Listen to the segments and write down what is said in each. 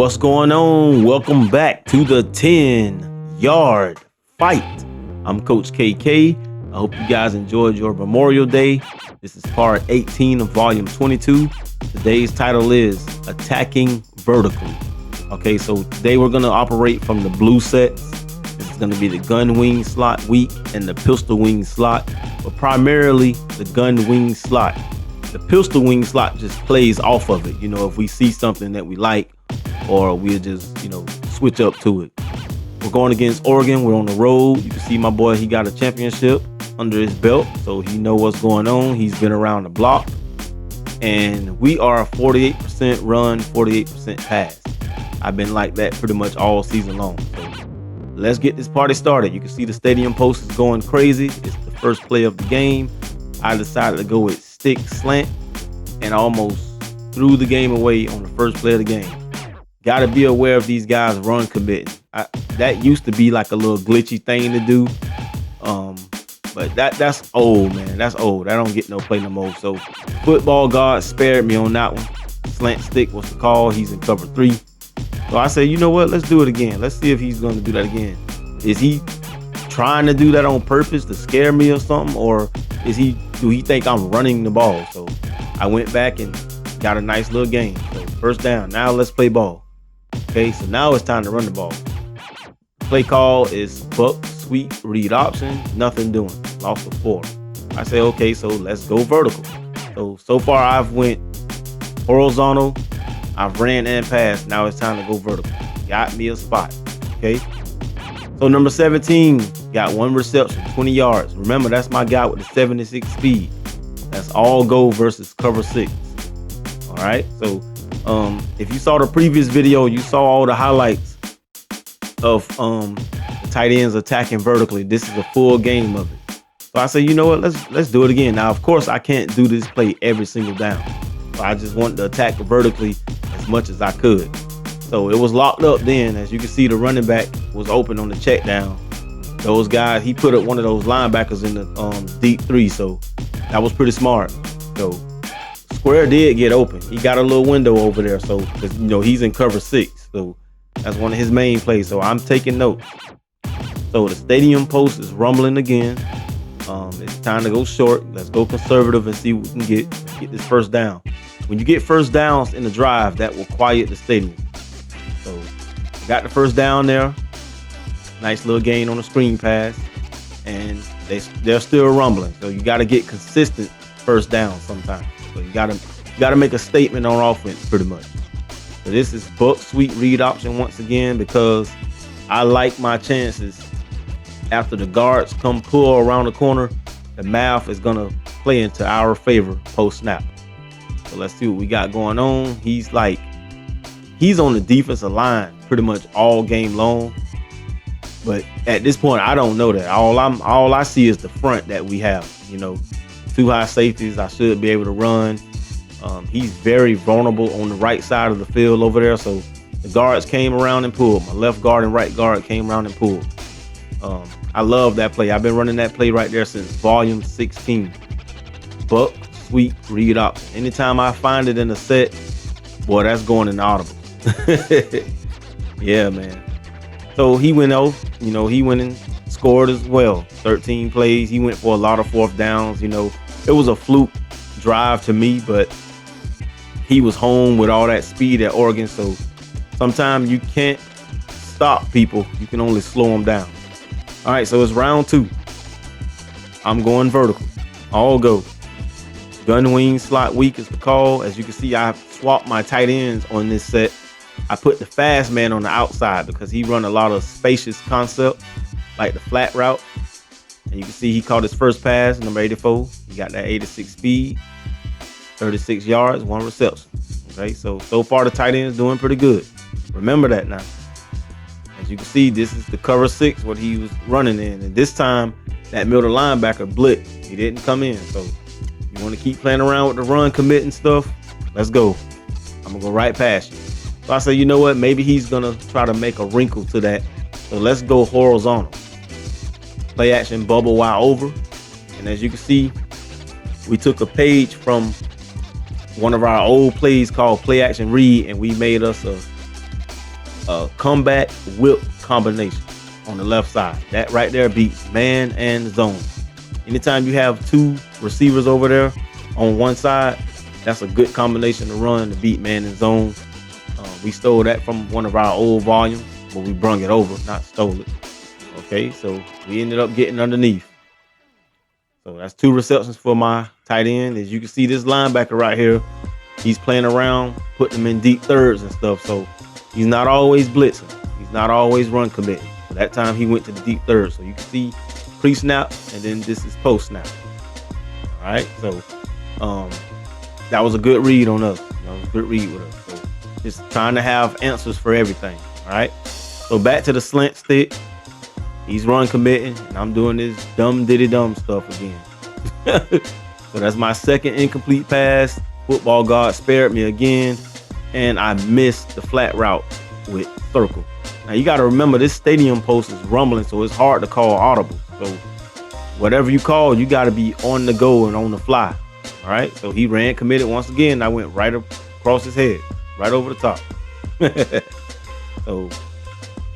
What's going on? Welcome back to the 10-yard fight. I'm Coach KK. I hope you guys enjoyed your Memorial Day. This is part 18 of volume 22. Today's title is Attacking Vertically. Okay, so today we're going to operate from the blue sets. This is going to be the gun wing slot week and the pistol wing slot, but primarily the gun wing slot. The pistol wing slot just plays off of it. You know, if we see something that we like, or we'll just, switch up to it. We're going against Oregon. We're on the road. You can see my boy, he got a championship under his belt, so he know what's going on. He's been around the block. And we are 48% run, 48% pass. I've been like that pretty much all season long. So let's get this party started. You can see the stadium post is going crazy. It's the first play of the game. I decided to go with stick slant and almost threw the game away on the first play of the game. Got to be aware of these guys run committing. That used to be like a little glitchy thing to do. But that's old, man. That's old. I don't get no play no more. So football guard spared me on that one. Slant stick was the call. He's in cover 3. So I said, you know what? Let's do it again. Let's see if he's going to do that again. Is he trying to do that on purpose to scare me or something? Or do he think I'm running the ball? So I went back and got a nice little game. So first down. Now let's play ball. Okay, so now it's time to run the ball. Play call is buck, sweep, read option, nothing doing. Lost of 4. I say, okay, so let's go vertical. So far I've went horizontal, I've ran and passed. Now it's time to go vertical. Got me a spot. Okay. So number 17 got 1 reception, 20 yards. Remember, that's my guy with the 76 speed. That's all go versus cover 6. All right. So if you saw the previous video, you saw all the highlights of the tight ends attacking vertically. This is a full game of it. So I said, you know what, let's do it again. Now, of course, I can't do this play every single down. So I just wanted to attack vertically as much as I could. So it was locked up then. As you can see, the running back was open on the check down. Those guys, he put up one of those linebackers in the deep 3. So that was pretty smart. So Square did get open. He got a little window over there. So, cause he's in cover 6. So that's one of his main plays. So I'm taking notes. So the stadium post is rumbling again. It's time to go short. Let's go conservative and see what we can get this first down. When you get first downs in the drive, that will quiet the stadium. So got the first down there. Nice little gain on the screen pass. And they're still rumbling. So you got to get consistent first down sometimes. So you gotta make a statement on offense pretty much. So this is buck, sweep, read option once again because I like my chances. After the guards come pull around the corner, the math is gonna play into our favor post snap. So let's see what we got going on. He's on the defensive line pretty much all game long. But at this point, I don't know that. All I see is the front that we have. 2 high safeties. I should be able to run. He's very vulnerable on the right side of the field over there. So the guards came around and pulled. My left guard and right guard came around and pulled. I love that play. I've been running that play right there since volume 16. Buck, sweep, read option. Anytime I find it in a set, boy, that's going in the audible. Yeah, man. So he went off. He went and scored as well. 13 plays. He went for a lot of 4th downs. It was a fluke drive to me, but he was home with all that speed at Oregon. So sometimes you can't stop people. You can only slow them down. All right, so it's round 2. I'm going vertical. All go. Gun wing slot week is the call. As you can see, I swapped my tight ends on this set. I put the fast man on the outside because he run a lot of spacious concept, like the flat route. And you can see he caught his first pass, number 84. He got that 86 speed, 36 yards, 1 reception. Okay, so far the tight end is doing pretty good. Remember that now. As you can see, this is the cover 6, what he was running in. And this time, that middle linebacker blitzed. He didn't come in. So you want to keep playing around with the run commit and stuff, let's go. I'm going to go right past you. So I say, you know what? Maybe he's going to try to make a wrinkle to that. So let's go horizontal. Play action bubble while over. And as you can see, we took a page from one of our old plays called play action read, and we made us comeback whip combination on the left side. That right there beats man and zone. Anytime you have two receivers over there on one side, that's a good combination to run to beat man and zone. We stole that from one of our old volumes, but we brung it over, not stole it. Okay, so we ended up getting underneath. So that's 2 receptions for my tight end. As you can see, this linebacker right here, he's playing around, putting them in deep thirds and stuff. So he's not always blitzing. He's not always run committing. But that time he went to the deep third. So you can see pre-snap, and then this is post-snap. All right, so that was a good read on us. That was a good read with us. So just trying to have answers for everything. All right, so back to the slant stick. He's run committing, and I'm doing this dumb stuff again. So that's my second incomplete pass. Football God spared me again, and I missed the flat route with circle. Now you got to remember, this stadium post is rumbling, so it's hard to call audible. So whatever you call, you got to be on the go and on the fly. All right, so he ran committed once again. I went right across his head, right over the top. So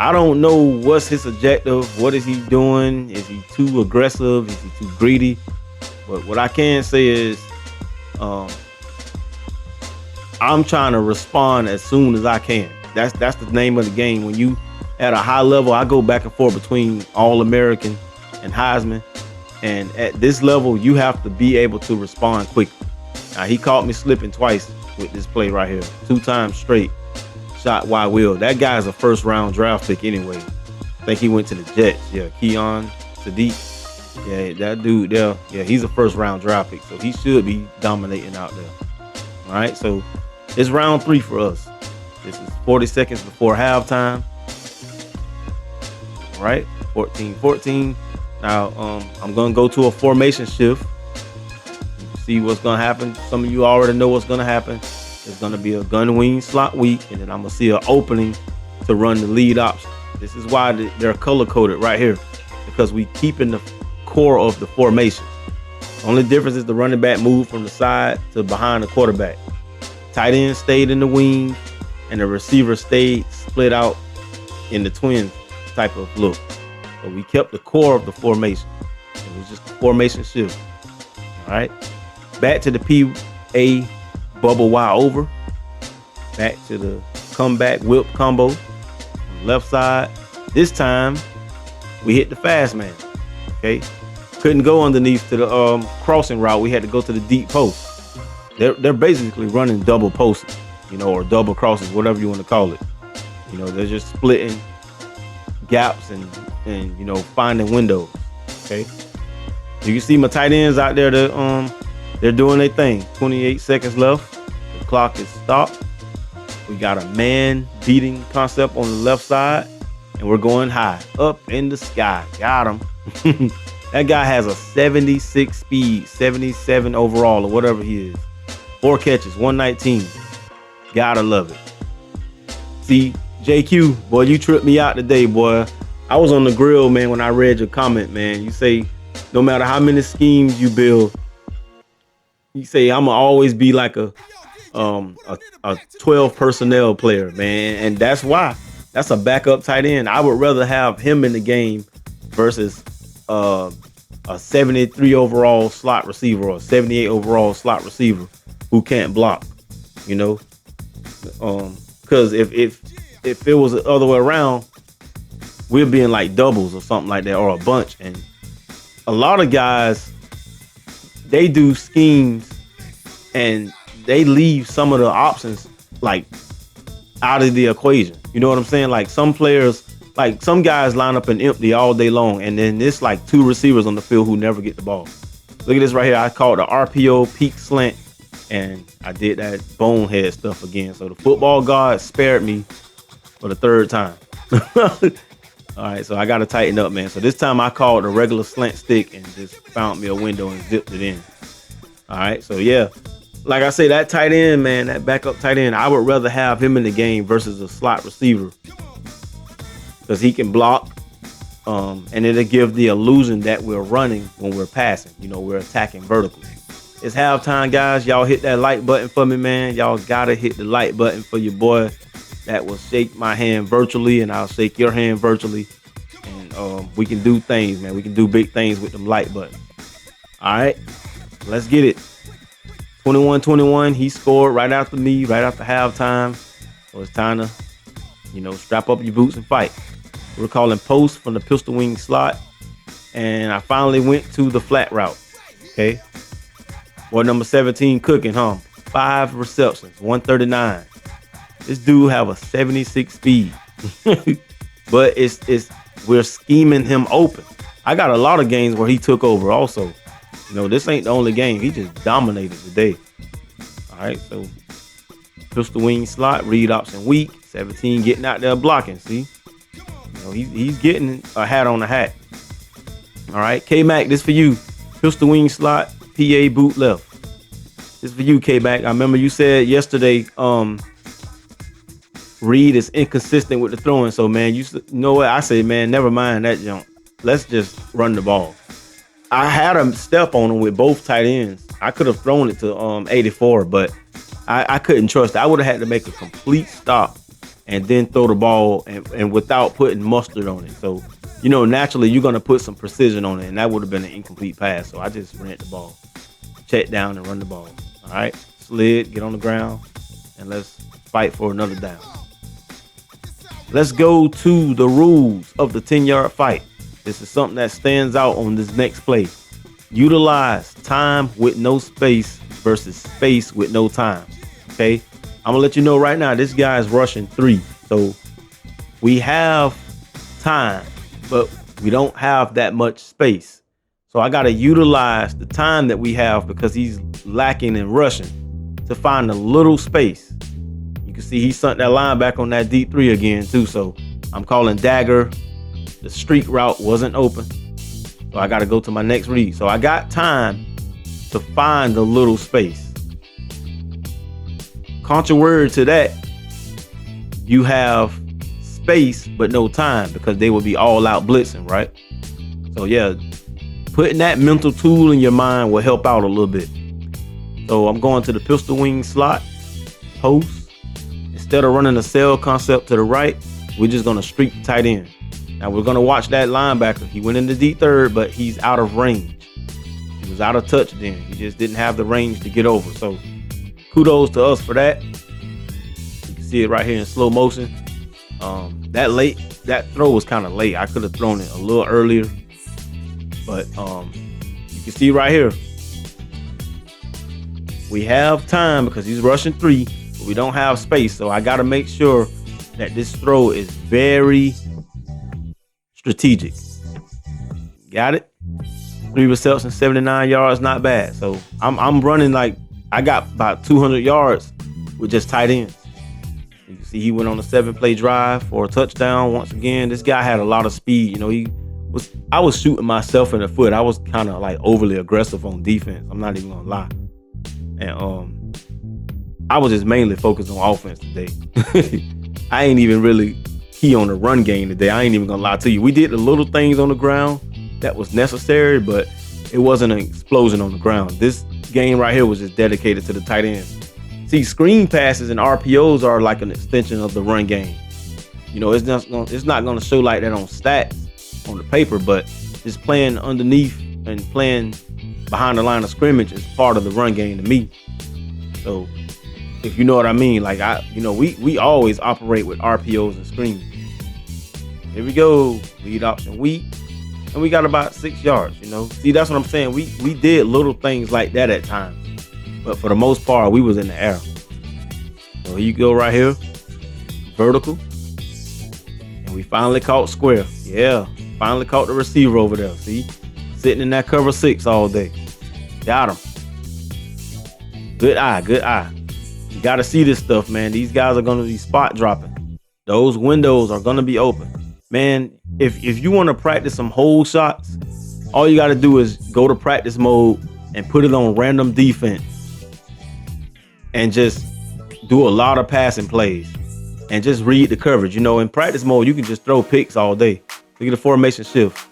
I don't know what's his objective. What is he doing? Is he too aggressive? Is he too greedy? But what I can say is I'm trying to respond as soon as I can. That's the name of the game. When you at a high level, I go back and forth between All-American and Heisman. And at this level, you have to be able to respond quickly. Now, he caught me slipping twice with this play right here. 2 times straight. Shot wide wheel. That guy's a first round draft pick anyway. I think he went to the Jets. Yeah, Keon Sadiq. Yeah, that dude there. Yeah, he's a first round draft pick, so he should be dominating out there. All right, so it's round 3 for us. This is 40 seconds before halftime. All right, 14-14. Now I'm gonna go to a formation shift. See what's gonna happen. Some of you already know what's gonna happen. It's going to be a gun wing slot weak, and then I'm going to see an opening to run the lead option. This is why they're color-coded right here, because we keep in the core of the formation. The only difference is the running back moved from the side to behind the quarterback. Tight end stayed in the wing, and the receiver stayed split out in the twin type of look. So we kept the core of the formation. It was just a formation shift. All right. Back to the PA bubble wide over. Back to the comeback whip combo on the left side. This time we hit the fast man. Okay, couldn't go underneath to the crossing route. We had to go to the deep post. They're basically running double posts, or double crosses, whatever you want to call it. They're just splitting gaps and finding windows. Okay, you can see my tight ends out there. They're doing their thing. 28 seconds left. The clock is stopped. We got a man beating concept on the left side, and we're going high up in the sky. Got him. That guy has a 76 speed, 77 overall, or whatever he is. 4 catches, 119. Gotta love it. See, JQ, boy, you tripped me out today, boy. I was on the grill, man, when I read your comment, man. You say, no matter how many schemes you build, you say I'm gonna always be like a 12 personnel player, man, and that's why. That's a backup tight end. I would rather have him in the game versus a 73 overall slot receiver or a 78 overall slot receiver who can't block. Because if it was the other way around, we'd be in like doubles or something like that, or a bunch. And a lot of guys, they do schemes and they leave some of the options like out of the equation. You know what I'm saying? Like some players, like some guys line up and empty all day long, and then it's like 2 receivers on the field who never get the ball. Look at this right here. I called the RPO peak slant, and I did that bonehead stuff again. So the football God spared me for the 3rd time. All right, so I got to tighten up, man. So this time I called a regular slant stick and just found me a window and zipped it in. All right, so yeah. Like I say, that tight end, man, that backup tight end, I would rather have him in the game versus a slot receiver because he can block, and it'll give the illusion that we're running when we're passing. We're attacking vertical. It's halftime, guys. Y'all hit that like button for me, man. Y'all gotta hit the like button for your boy. that will shake my hand virtually, and I'll shake your hand virtually, and we can do things, man. We can do big things with them like buttons. All right, let's get it. 21-21. He scored right after me, right after halftime. So it's time to, strap up your boots and fight. We're calling post from the pistol wing slot, and I finally went to the flat route. Okay. Boy, number 17 cooking, huh? 5 receptions, 139. This dude have a 76 speed, but we're scheming him open. I got a lot of games where he took over also. This ain't the only game. He just dominated today. All right, so pistol wing slot, read option weak. 17 getting out there blocking. See, he's getting a hat on the hat. All right, K-Mac, this for you. Pistol wing slot, PA boot left. This for you, K-Mac. I remember you said yesterday, Reed is inconsistent with the throwing. So, man, you know what? I say, man, never mind that jump. Let's just run the ball. I had a step on him with both tight ends. I could have thrown it to 84, but I couldn't trust it. I would have had to make a complete stop and then throw the ball and without putting mustard on it. So, naturally you're going to put some precision on it, and that would have been an incomplete pass. So I just ran the ball, check down and run the ball. All right, slid, get on the ground, and let's fight for another down. Let's go to the rules of the 10-yard fight. This is something that stands out on this next play. Utilize time with no space versus space with no time. Okay, I'm gonna let you know right now, this guy is rushing 3. So we have time, but we don't have that much space. So I gotta utilize the time that we have because he's lacking in rushing to find a little space. You can see he sunk that line back on that deep 3 again too. So I'm calling dagger. The streak route wasn't open, so I got to go to my next read. So I got time to find a little space. Contrary to that, you have space but no time because they would be all out blitzing, right? So yeah, putting that mental tool in your mind will help out a little bit. So I'm going to the pistol wing slot, post. Instead of running a cell concept to the right, we're just going to streak the tight end. Now we're going to watch that linebacker. He went in the deep third, but he's out of range. He was out of touch then. He just didn't have the range to get over. So kudos to us for that. You can see it right here in slow motion. That throw was kind of late. I could have thrown it a little earlier. But you can see right here. We have time because he's rushing 3, but we don't have space. So I got to make sure that this throw is very strategic. Got it? 3 receptions, 79 yards, not bad. So I'm running like I got about 200 yards with just tight ends. You can see he went on a 7-play drive for a touchdown. Once again, this guy had a lot of speed. I was shooting myself in the foot. I was kind of like overly aggressive on defense. I'm not even gonna lie. And I was just mainly focused on offense today. I ain't even really key on the run game today. I ain't even gonna lie to you. We did the little things on the ground that was necessary, but it wasn't an explosion on the ground. This game right here was just dedicated to the tight ends. See, screen passes and RPOs are like an extension of the run game. It's not gonna show like that on stats on the paper, but just playing underneath and playing behind the line of scrimmage is part of the run game to me. So if you know what I mean, like we always operate with RPOs and screens. Here we go, lead option weak, and we got about 6 yards. See, that's what I'm saying. We did little things like that at times, but for the most part, we was in the air. So here you go, right here, vertical, and we finally caught square. Yeah, finally caught the receiver over there. See, sitting in that cover 6 all day. Got him. Good eye, good eye. You got to see this stuff, man. These guys are going to be spot dropping. Those windows are going to be open. Man, if you want to practice some hole shots, all you got to do is go to practice mode and put it on random defense and just do a lot of passing plays and just read the coverage. In practice mode, you can just throw picks all day. Look at the formation shift.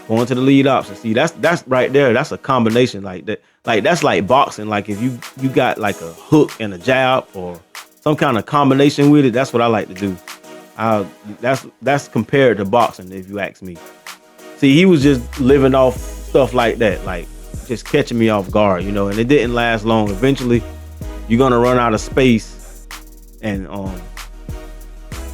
Going to the lead option. See, that's right there. That's a combination like that. Like that's like boxing. Like if you got like a hook and a jab, or some kind of combination with it. That's what I like to do. That's compared to boxing, if you ask me. See, he was just living off stuff like that, like just catching me off guard, you know, and it didn't last long. Eventually, you're gonna run out of space, and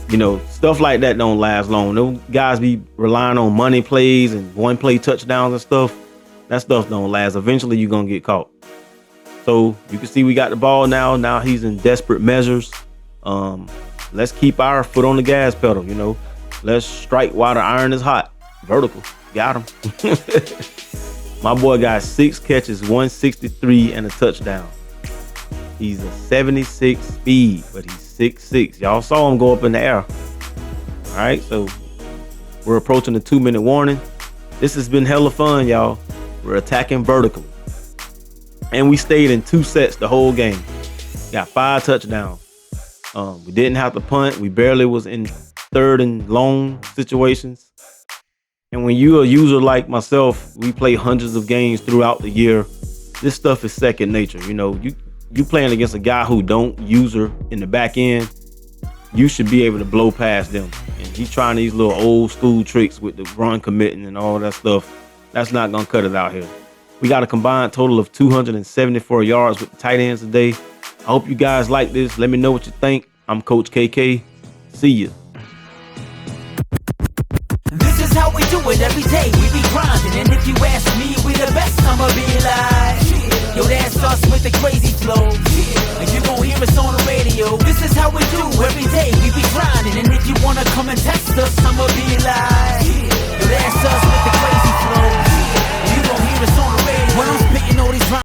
you know, stuff like that don't last long. Those guys be relying on money plays and one play touchdowns and stuff. That stuff don't last. Eventually, you're gonna get caught. So you can see we got the ball now. Now he's in desperate measures. Let's keep our foot on the gas pedal, you know. Let's strike while the iron is hot. Vertical. Got him. My boy got 6 catches, 163, and a touchdown. He's a 76 speed, but he's 6'6". Y'all saw him go up in the air. All right, so we're approaching the 2-minute warning. This has been hella fun, y'all. We're attacking vertically. And we stayed in 2 sets the whole game. Got 5 touchdowns. We didn't have to punt. We barely was in 3rd and long situations. And when you're a user like myself, we play hundreds of games throughout the year. This stuff is second nature. You know, you playing against a guy who don't user in the back end, you should be able to blow past them. And he's trying these little old school tricks with the run committing and all that stuff. That's not gonna cut it out here. We got a combined total of 274 yards with the tight ends today. I hope you guys like this. Let me know what you think. I'm Coach KK. See ya. This is how we do it every day. We be grinding, and if you ask me, we the best. I'ma be like, yo, that starts with a crazy flow, and you gon' hear us on the radio. This is how we do every day.